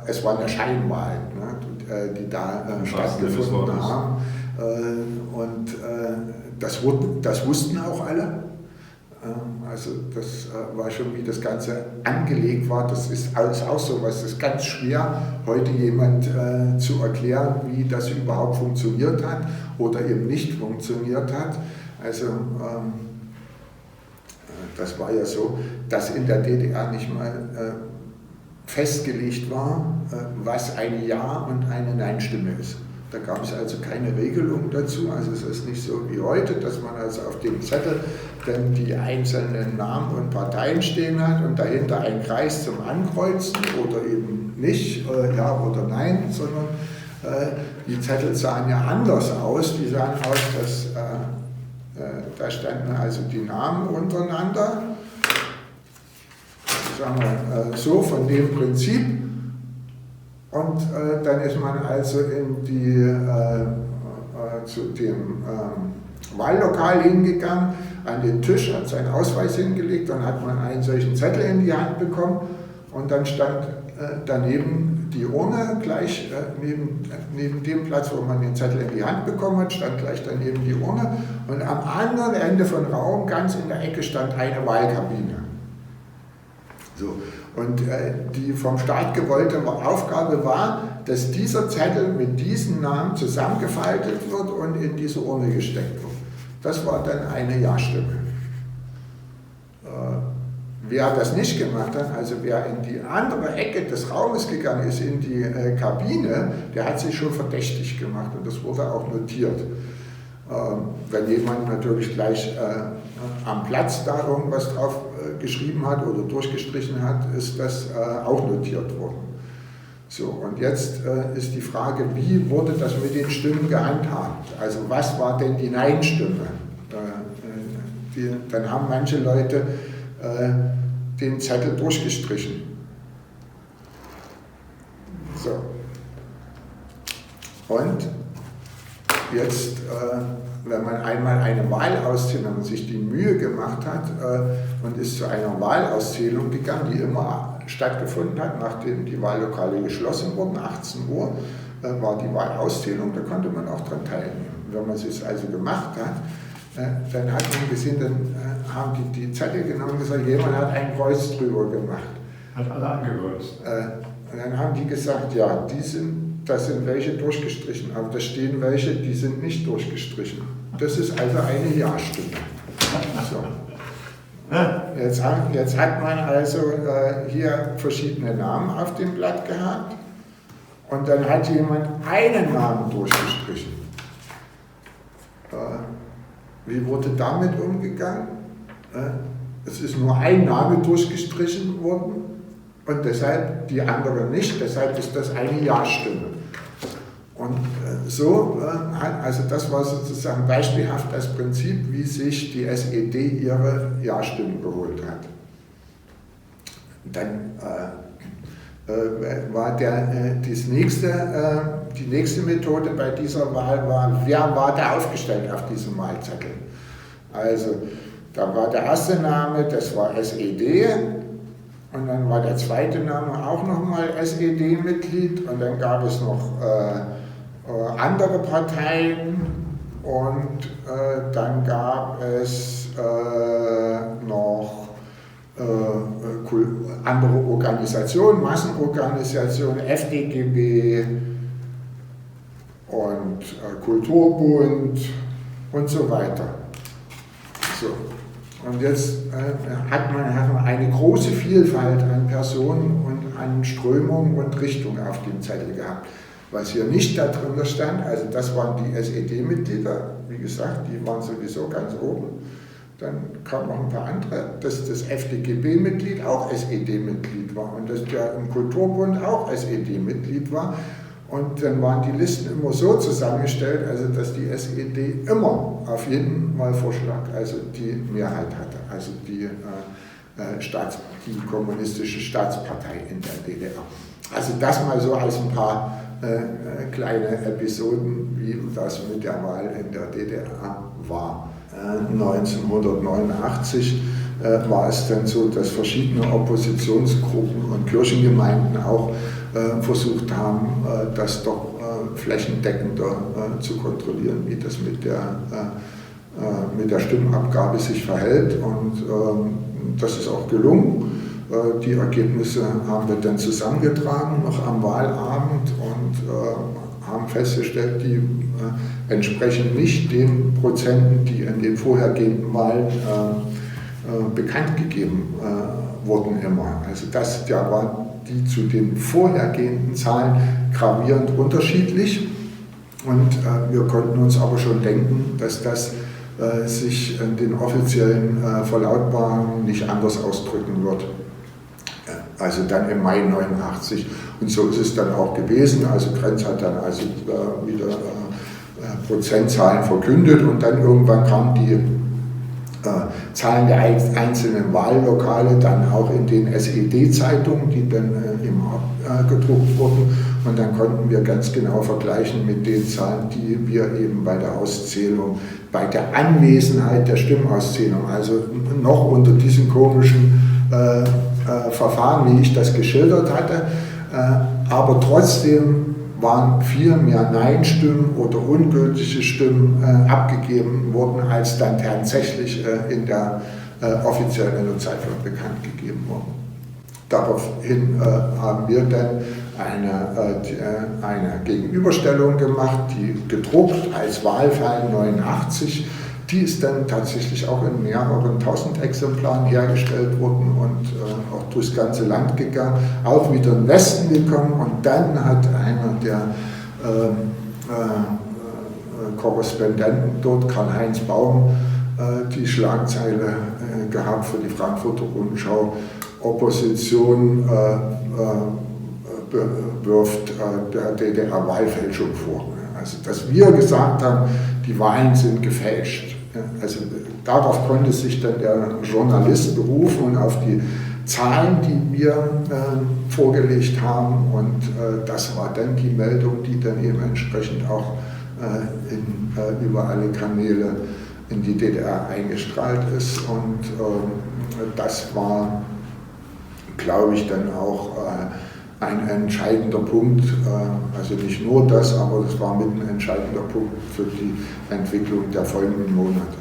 es waren ja Scheinwahlen, ne, die da stattgefunden haben. Und das wussten auch alle. Also das war schon, wie das Ganze angelegt war. Das ist alles auch so was. Es ist ganz schwer, heute jemand zu erklären, wie das überhaupt funktioniert hat oder eben nicht funktioniert hat. Also das war ja so, dass in der DDR nicht mal festgelegt war, was eine Ja- und eine Nein-Stimme ist. Da gab es also keine Regelung dazu. Also es ist nicht so wie heute, dass man also auf dem Zettel dann die einzelnen Namen und Parteien stehen hat und dahinter ein Kreis zum Ankreuzen oder eben nicht, Ja oder Nein, sondern die Zettel sahen ja anders aus. Die sahen aus, dass da standen also die Namen untereinander, sagen wir so von dem Prinzip. Und dann ist man also zu dem Wahllokal hingegangen, an den Tisch, hat seinen Ausweis hingelegt, dann hat man einen solchen Zettel in die Hand bekommen und dann stand daneben die Urne, gleich neben dem Platz, wo man den Zettel in die Hand bekommen hat, stand gleich daneben die Urne und am anderen Ende von Raum, ganz in der Ecke, stand eine Wahlkabine. So. Und die vom Staat gewollte Aufgabe war, dass dieser Zettel mit diesen Namen zusammengefaltet wird und in diese Urne gesteckt wird. Das war dann eine Ja-Stimme. Wer das nicht gemacht hat, also wer in die andere Ecke des Raumes gegangen ist, in die Kabine, der hat sich schon verdächtig gemacht und das wurde auch notiert. Wenn jemand natürlich gleich am Platz da irgendwas drauf geschrieben hat oder durchgestrichen hat, ist das auch notiert worden. So, und jetzt ist die Frage, wie wurde das mit den Stimmen gehandhabt? Also was war denn die Nein-Stimme? Dann haben manche Leute den Zettel durchgestrichen. So. Und jetzt, wenn man einmal eine Wahl auszählt, wenn man sich die Mühe gemacht hat und ist zu einer Wahlauszählung gegangen, die immer stattgefunden hat, nachdem die Wahllokale geschlossen wurden, 18 Uhr, war die Wahlauszählung, da konnte man auch daran teilnehmen. Wenn man es also gemacht hat, dann hat man gesehen, dann haben die Zettel genommen und gesagt, jemand hat ein Kreuz drüber gemacht. Hat alle angekreuzt. Und dann haben die gesagt, ja, das sind welche durchgestrichen, aber da stehen welche, die sind nicht durchgestrichen. Das ist also eine Ja-Stimme. So. Jetzt hat man also hier verschiedene Namen auf dem Blatt gehabt und dann hat jemand einen Namen durchgestrichen. Wie wurde damit umgegangen? Es ist nur ein Name durchgestrichen worden und deshalb die andere nicht, deshalb ist das eine Ja-Stimme. Und also das war sozusagen beispielhaft das Prinzip, wie sich die SED ihre Ja-Stimmen geholt hat. Dann war die nächste Methode bei dieser Wahl war, wer war da aufgestellt auf diesem Wahlzettel? Also da war der erste Name, das war SED, und dann war der zweite Name auch nochmal SED-Mitglied und dann gab es noch andere Parteien und dann gab es noch andere Organisationen, Massenorganisationen, FDGB und Kulturbund und so weiter. So. Und jetzt hat man eine große Vielfalt an Personen und an Strömungen und Richtungen auf dem Zettel gehabt. Was hier nicht da drin stand, also das waren die SED-Mitglieder, wie gesagt, die waren sowieso ganz oben. Dann kamen noch ein paar andere, dass das FDGB-Mitglied auch SED-Mitglied war und dass der im Kulturbund auch SED-Mitglied war. Und dann waren die Listen immer so zusammengestellt, also dass die SED immer auf jeden Wahlvorschlag also die Mehrheit hatte, also die kommunistische Staatspartei in der DDR. Also das mal so als ein paar kleine Episoden, wie das mit der Wahl in der DDR war. 1989 war es dann so, dass verschiedene Oppositionsgruppen und Kirchengemeinden auch versucht haben, das doch flächendeckender zu kontrollieren, wie das mit der Stimmabgabe sich verhält. Und das ist auch gelungen. Die Ergebnisse haben wir dann zusammengetragen, noch am Wahlabend, und haben festgestellt, die entsprechen nicht den Prozenten, die in den vorhergehenden Wahlen bekannt gegeben wurden immer. Also das waren die zu den vorhergehenden Zahlen gravierend unterschiedlich, und wir konnten uns aber schon denken, dass das sich in den offiziellen Verlautbarungen nicht anders ausdrücken wird. Also dann im Mai 89. Und so ist es dann auch gewesen. Also Krenz hat dann also wieder Prozentzahlen verkündet, und dann irgendwann kamen die Zahlen der einzelnen Wahllokale dann auch in den SED-Zeitungen, die dann immer gedruckt wurden, und dann konnten wir ganz genau vergleichen mit den Zahlen, die wir eben bei der Auszählung, bei der Anwesenheit der Stimmauszählung, also noch unter diesen komischen Verfahren, wie ich das geschildert hatte, aber trotzdem waren viel mehr Nein-Stimmen oder ungültige Stimmen abgegeben worden, als dann tatsächlich in der offiziellen Zeitung bekannt gegeben wurden. Daraufhin haben wir dann eine Gegenüberstellung gemacht, die gedruckt als Wahlfall 89. Die ist dann tatsächlich auch in mehreren tausend Exemplaren hergestellt worden und auch durchs ganze Land gegangen, auch wieder in den Westen gekommen, und dann hat einer der Korrespondenten dort, Karl-Heinz Baum, die Schlagzeile gehabt für die Frankfurter Rundschau: Opposition wirft der DDR Wahlfälschung vor. Also dass wir gesagt haben, die Wahlen sind gefälscht. Also darauf konnte sich dann der Journalist berufen und auf die Zahlen, die wir vorgelegt haben, und das war dann die Meldung, die dann eben entsprechend auch über alle Kanäle in die DDR eingestrahlt ist, und das war, glaube ich, dann auch ein entscheidender Punkt, also nicht nur das, aber das war mit ein entscheidender Punkt für die Entwicklung der folgenden Monate.